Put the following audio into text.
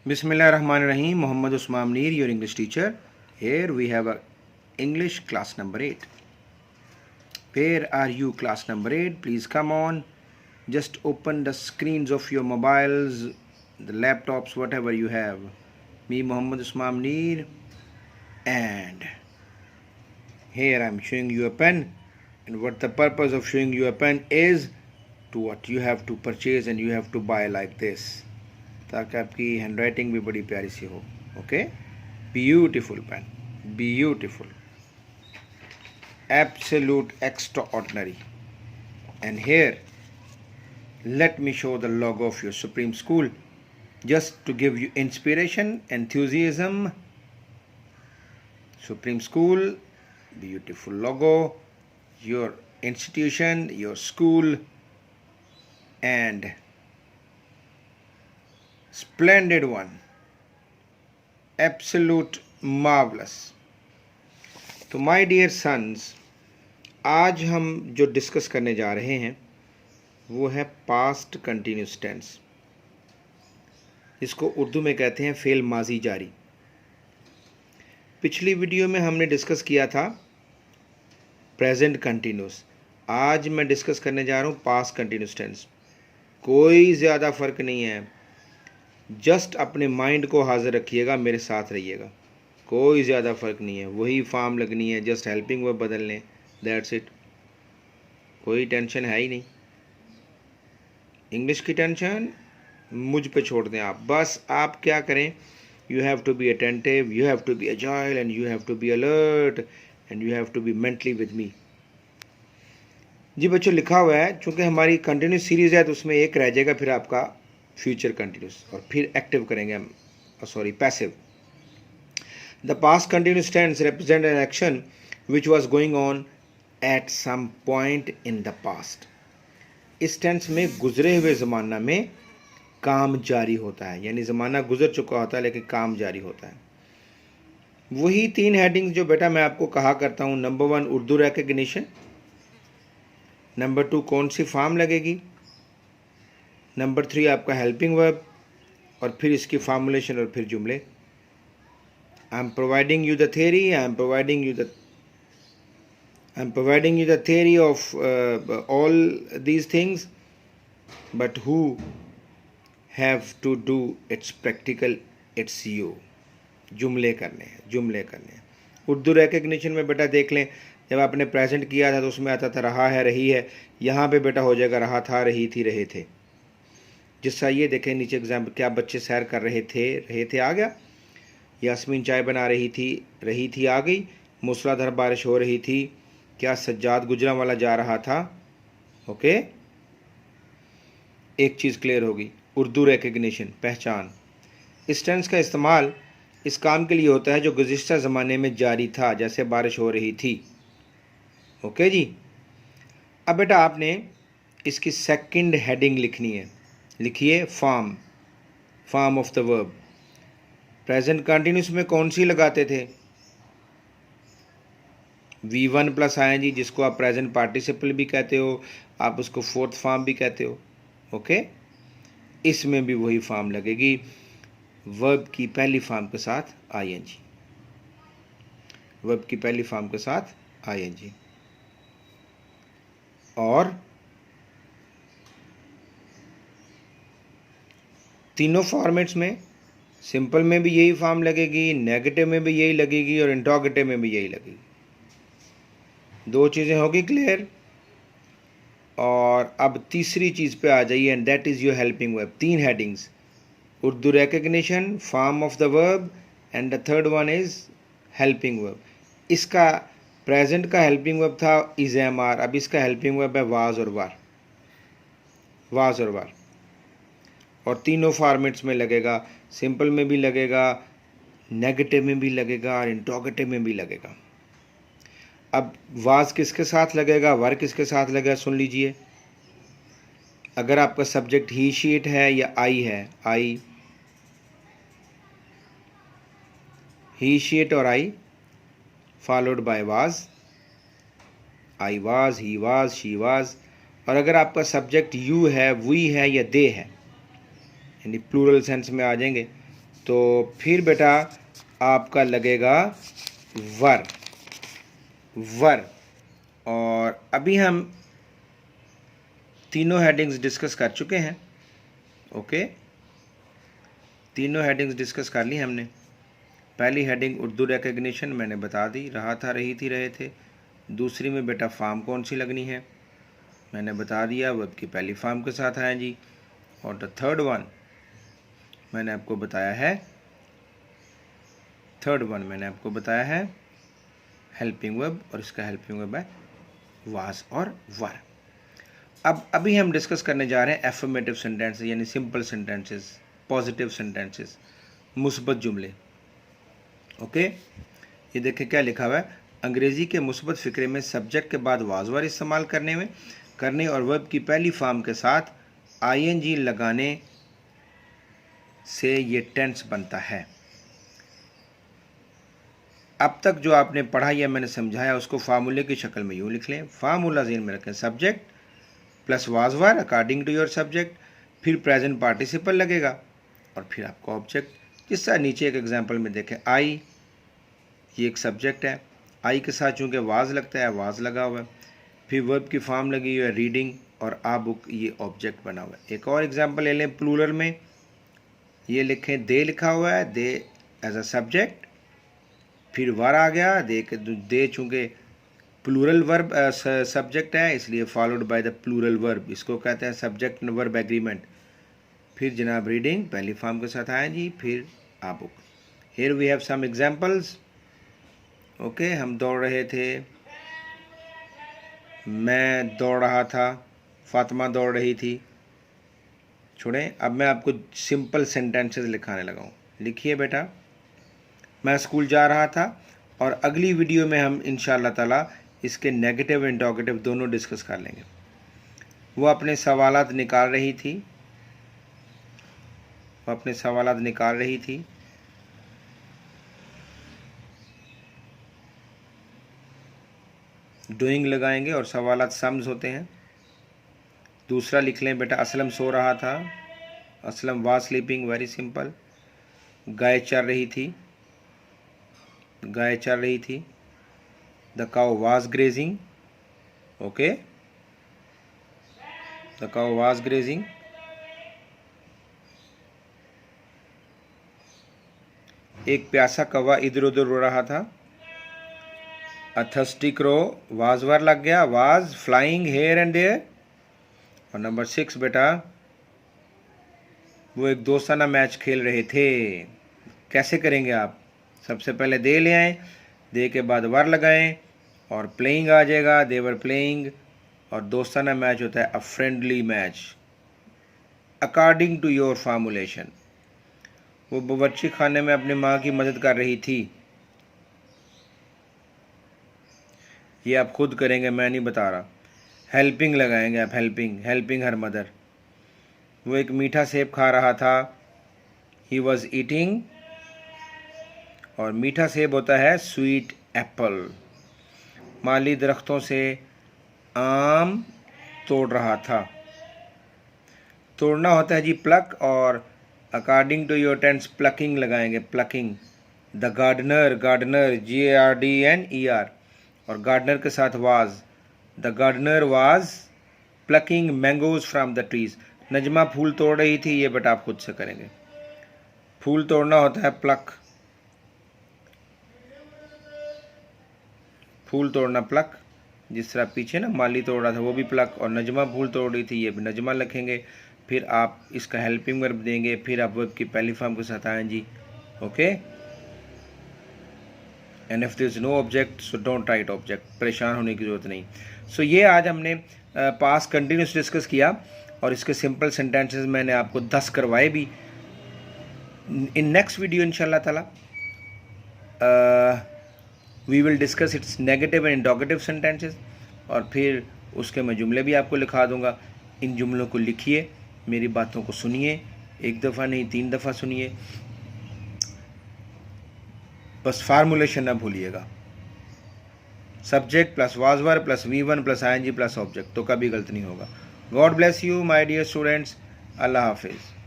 Bismillahirrahmanirrahim. Muhammad Usman Neer, your English teacher. Here we have a English class number 8. Where are you, class number 8? Please come on. Just open the screens of your mobiles, the laptops, whatever you have. Me, Muhammad Usman Neer. And here I am showing you a pen. And what the purpose of showing you a pen is to what you have to purchase and you have to buy like this. ताकि आपकी hand writing भी बड़ी प्यारी सी हो. Okay, beautiful pen, beautiful, absolute extraordinary. And here let me show the logo of your Supreme School just to give you inspiration, enthusiasm. Supreme School, beautiful logo, your institution, your school, and splendid one, absolute marvelous. तो my dear sons, आज हम जो discuss करने जा रहे हैं वो है पास्ट कंटिन्यूस टेंस. इसको उर्दू में कहते हैं फेल माजी जारी. पिछली वीडियो में हमने डिस्कस किया था प्रेजेंट कंटिन्यूस. आज मैं डिस्कस करने जा रहा हूँ पास्ट कंटिन्यूस टेंस. कोई ज़्यादा फ़र्क नहीं है, जस्ट अपने माइंड को हाजिर रखिएगा, मेरे साथ रहिएगा. कोई ज़्यादा फ़र्क नहीं है, वही फॉर्म लगनी है, जस्ट हेल्पिंग वर्ब बदल लें, दैट्स इट. कोई टेंशन है ही नहीं. इंग्लिश की टेंशन मुझ पे छोड़ दें आप. बस आप क्या करें, you have to be attentive, you have to be agile, and you have to be alert, and you have to be mentally with me. जी बच्चों, लिखा हुआ है, चूँकि हमारी कंटिन्यूस सीरीज़ है तो उसमें एक रह जाएगा फिर आपका फ्यूचर कंटिन्यूस, और फिर एक्टिव करेंगे हम, sorry passive. The past continuous tense represent an action which was going on at some point in the past. इस टेंस में गुजरे हुए ज़माना में काम जारी होता है, यानी ज़माना गुजर चुका होता है लेकिन काम जारी होता है. वही 3 हेडिंग्स जो बेटा मैं आपको कहा करता हूँ. नंबर 1 उर्दू रिकग्निशन, नंबर 2 कौन सी फॉर्म लगेगी, नंबर 3 आपका हेल्पिंग वर्ब, और फिर इसकी फार्मूलेशन और फिर जुमले. I am providing you the theory, I am providing you the theory of all these things, but who have to do it's practical, it's you. जुमले करने हैं, जुमले करने हैं. उर्दू रिकग्निशन में बेटा देख लें, जब आपने प्रेजेंट किया था तो उसमें आता था रहा है, रही है. यहाँ पे बेटा हो जाएगा रहा था, रही थी, रहे थे. जिसका ये देखें नीचे एग्जाम्पल, क्या बच्चे सैर कर रहे थे आ गया. यास्मीन चाय बना रही थी आ गई. मूसलाधार बारिश हो रही थी. क्या सज्जाद गुजरांवाला जा रहा था. ओके, एक चीज़ क्लियर होगी. उर्दू रिकग्निशन, पहचान. इस टेंस का इस्तेमाल इस काम के लिए होता है जो गुज़िश्ता ज़माने में जारी था, जैसे बारिश हो रही थी. ओके जी. अब बेटा आपने इसकी सेकंड हेडिंग लिखनी है. लिखिए form of the verb. Present continuous में कौन सी लगाते थे, V1 प्लस ing, जिसको आप प्रेजेंट पार्टिसिपल भी कहते हो, आप उसको फोर्थ फॉर्म भी कहते हो. ओके, इसमें भी वही फॉर्म लगेगी, वर्ब की पहली फॉर्म के साथ ing. वर्ब की पहली फॉर्म के साथ ing. और तीनों फॉर्मेट्स में, सिंपल में भी यही फॉर्म लगेगी, नेगेटिव में भी यही लगेगी, और इंटरोगेटिव में भी यही लगेगी. 2 चीज़ें होगी क्लियर. और अब तीसरी चीज़ पे आ जाइए, and that is your helping verb. 3 headings, Urdu recognition, form of the verb, and the third one is helping verb. इसका प्रेजेंट का हेल्पिंग वर्ब था इज़ एम आर, अब इसका हेल्पिंग वर्ब है वाज और वार. वाज और वार, और तीनों फॉर्मेट्स में लगेगा. सिंपल में भी लगेगा, नेगेटिव में भी लगेगा, और इंटरोगेटिव में भी लगेगा. अब वाज किसके साथ लगेगा, वर किसके साथ लगेगा, सुन लीजिए. अगर आपका सब्जेक्ट ही शीट है या आई है, आई, ही शीट और I, followed by was, I was, he was, she was. और अगर आपका सब्जेक्ट यू है, वी है या दे है, यानी प्लूरल सेंस में आ जाएंगे, तो फिर बेटा आपका लगेगा वर। और अभी हम तीनों हेडिंग्स डिस्कस कर चुके हैं। ओके, तीनों हेडिंग्स डिस्कस कर ली हमने। पहली हेडिंग उर्दू रिकग्निशन मैंने बता दी, रहा था, रही थी, रहे थे। दूसरी में बेटा फॉर्म कौन सी लगनी है मैंने बता दिया, वर्ब की पहली फॉर्म के साथ आए जी। और द थर्ड वन मैंने आपको बताया है हेल्पिंग वर्ब, और इसका हेल्पिंग वर्ब है वाज और वर। अब अभी हम डिस्कस करने जा रहे हैं एफर्मेटिव सेंटेंसेस यानी सिंपल सेंटेंसेस, पॉजिटिव सेंटेंसेस, मुस्बत जुमले। ओके, ये देखें क्या लिखा हुआ है, अंग्रेजी के मुस्बत फिक्रे में सब्जेक्ट के बाद वाज वर इस्तेमाल करने और वर्ब की पहली फॉर्म के साथ आईएनजी लगाने से ये टेंस बनता है। अब तक जो आपने पढ़ा या मैंने समझाया उसको फार्मूले की शक्ल में यूँ लिख लें। फार्मूला ज़हन में रखें, subject plus was were according to your subject, फिर प्रेजेंट पार्टिसिपल लगेगा और फिर आपका ऑब्जेक्ट। जिस तरह नीचे एक एग्जांपल में देखें, आई ये एक सब्जेक्ट है, आई के साथ चूँकि वाज लगता है, वाज लगा हुआ है, फिर वर्ब की फॉर्म लगी हुई है रीडिंग, और आ बुक ये ऑब्जेक्ट बना हुआ है। एक और एग्जांपल ले लें प्लूरल में, ये लिखें दे लिखा हुआ है, दे एज अ सब्जेक्ट, फिर वर आ गया, दे चूँकि प्लूरल वर्ब सब्जेक्ट है इसलिए followed by the plural verb, इसको कहते हैं सब्जेक्ट एंड वर्ब एग्रीमेंट। फिर जनाब रीडिंग पहली फॉर्म के साथ आए जी, फिर a book. Here we have some examples. Okay, हम दौड़ रहे थे, मैं दौड़ रहा था, फातिमा दौड़ रही थी। छोड़ें, अब मैं आपको सिंपल सेंटेंसेस लिखाने लगा हूँ। लिखिए बेटा, मैं स्कूल जा रहा था, और अगली वीडियो में हम इंशाअल्लाह ताला इसके नेगेटिव और इंटरोगेटिव दोनों डिस्कस कर लेंगे। वो अपने सवालात निकाल रही थी, डूइंग लगाएंगे और सवालात सम्स होते हैं। दूसरा लिख लें बेटा, असलम सो रहा था, Aslam was sleeping, very simple. गाय चर रही थी, the cow was grazing. Okay, the cow was grazing. एक प्यासा कौवा इधर उधर उड़ रहा था, अ थर्स्टी क्रो, वाज वर लग गया, was flying here and there. और नंबर 6 बेटा, वो एक दोस्ताना मैच खेल रहे थे। कैसे करेंगे आप, सबसे पहले दे ले आएँ, दे के बाद वर लगाएं और प्लेइंग आ जाएगा, दे वर प्लेइंग। और दोस्ताना मैच होता है a friendly match according to your formulation. वो बावर्ची खाने में अपनी माँ की मदद कर रही थी, ये आप खुद करेंगे, मैं नहीं बता रहा। हेल्पिंग लगाएंगे आप, हेल्पिंग हर मदर। वो एक मीठा सेब खा रहा था, ही वॉज ईटिंग, और मीठा सेब होता है स्वीट एप्पल। माली दरख्तों से आम तोड़ रहा था, तोड़ना होता है जी प्लक, और according to your tense plucking लगाएंगे, प्लकिंग। द गार्डनर, GARDNER, और गार्डनर के साथ was, the gardener was plucking mangoes from the trees. Najma फूल तोड़ रही थी, ये बेटा आप खुद से करेंगे। फूल तोड़ना होता है प्लक, फूल तोड़ना प्लक। जिस तरह पीछे ना माली तोड़ रहा था वो भी प्लक, और नजमा फूल तोड़ रही थी, ये भी नजमा लिखेंगे। फिर आप इसका हेल्पिंग वर्ब देंगे, फिर आप वर्ब की पहली फॉर्म के साथ आएँ जी। Okay, and if there is no object so don't write object, परेशान होने की ज़रूरत नहीं। सो ये आज हमने पास कंटिन्यूस डिस्कस किया, और इसके सिंपल सेंटेंसेस मैंने आपको 10 करवाए भी। इन नेक्स्ट वीडियो इंशाल्लाह ताला we will discuss its negative and interrogative sentences, और फिर उसके मैं जुमले भी आपको लिखा दूंगा। इन जुमलों को लिखिए, मेरी बातों को सुनिए, एक दफ़ा नहीं 3 दफ़ा सुनिए, बस फार्मूलेशन ना भूलिएगा। Subject plus was were plus V1 plus ING plus object, तो कभी गलत नहीं होगा। God bless you my dear students, अल्लाह हाफिज़।